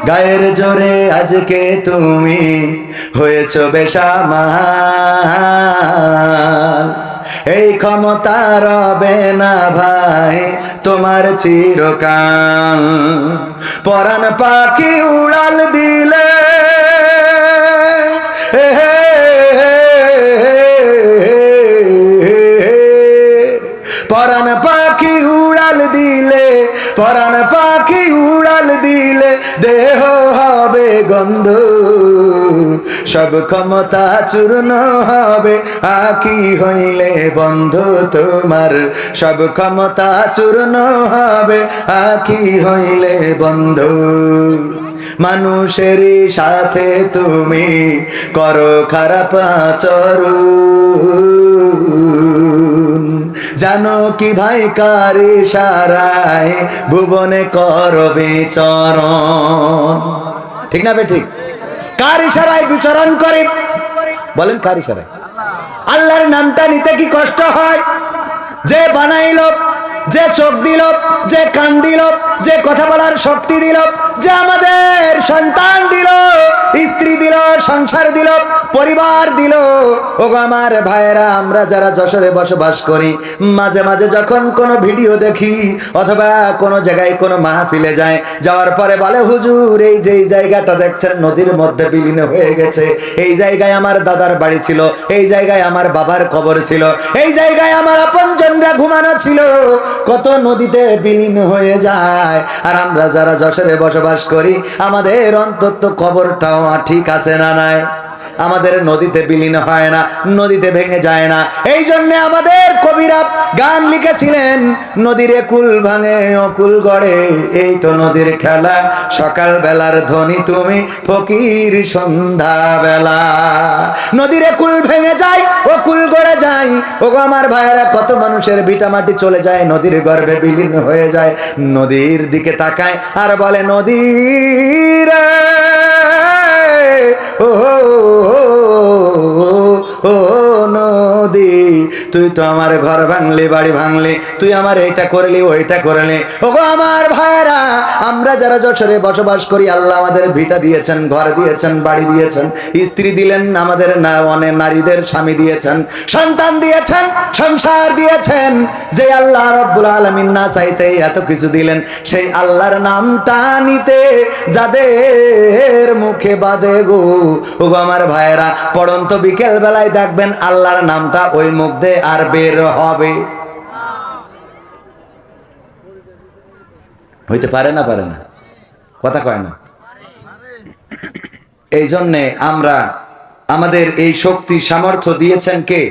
গায়ের জোরে আজকে তুমি হয়েছো বেসামাল। এই ক্ষমতা রবে না ভাই তোমার চিরকাল। পরাণ পাখি উড়াল দিলে পরাণ পাখি উড়াল দিলে, পরাণ পাখি উড়াল দিলে দেহ হবে গন্ধ। সব ক্ষমতা চূর্ণ হবে আঁখি হইলে বন্ধ তোমার। সব ক্ষমতা চূর্ণ হবে আঁখি হইলে বন্ধ। মানুষের সাথে তুমি করো খারাপ আচরণ। জানো কি ভাই কার ইশারায় ভুবনে করো বিচরণ। ঠিক না ঠিক? কার ইশারায় বিচরণ করে বলেন? কার ইশারায়? আল্লাহর নামটা নিতে কি কষ্ট হয়? যে বানাইল, যে চোখ দিল, যে কান দিল, যে কথা বলার শক্তি দিল, যে আমাদের সন্তান দিল, স্ত্রী দিল, সংসার দিল, পরিবার দিল। ওগো আমার ভাইয়েরা, আমরা যারা যশোরে বসবাস করি, মাঝে মাঝে যখন কোনো ভিডিও দেখি অথবা কোনো জায়গায় কোনো মাহফিলে যায়, যাওয়ার পরে বলে হুজুর এই যে এই জায়গাটা দেখছেন নদীর মধ্যে বিলীন হয়ে গেছে, এই জায়গায় আমার দাদার বাড়ি ছিল, এই জায়গায় আমার বাবার কবর ছিল, এই জায়গায় আমার আপনজনরা ঘুমানো ছিল। কত নদীতে বিলীন হয়ে যায়। আর আমরা যারা যশোরে বসবাস করি, আমাদের অন্তত কবরটাও ঠিক আছে না নাই? আমাদের নদীতে বিলীন হয় না, নদীতে ভেঙে যায় না। এই জন্য আমাদের কবিরা গান লিখেছিলেন, নদীর কুল ভাঙে অকুল গড়ে, এই তো নদীর খেলা, সকাল বেলার ধ্বনি তুমি ফকির সন্ধ্যা বেলা। নদীর কুল ভেঙে যায়, অকুল গড়ে যায়। ওগো আমার ভাইয়েরা, কত মানুষের ভিটামাটি চলে যায়, নদীর গর্ভে বিলীন হয়ে যায়। নদীর দিকে তাকায় আর বলে নদীর ও ও নদী, তুই তো আমার ঘর ভাঙলি, বাড়ি ভাঙলি, তুই আমার এইটা করলি, ওইটা করলি। ওগো আমার ভাইরা, আমরা যারা যশোরে বসবাস করি, আল্লাহ আমাদের ভিটা দিয়েছেন, ঘর দিয়েছেন, বাড়ি দিয়েছেন, স্ত্রী দিলেন, আমাদের অনেক নারীদের স্বামী দিয়েছেন, সন্তান দিয়েছেন, সংসার দিয়েছেন। যে আল্লাহ রব্বুল আলামিন না চাইতে এত কিছু দিলেন, সেই আল্লাহর নামটা নিতে যাদের মুখে বাদে গো, ওগো আমার ভাইয়েরা, পড়ন্ত বিকেল বেলায় দেখবেন আল্লাহর নামটা ওই মুখ দিয়ে আর বের হবে। হইতে পারে না? পারে না? কথা কয় না। এই জন্যে আমরা, আমাদের এই শক্তি সামর্থ্য দিয়েছেন কে?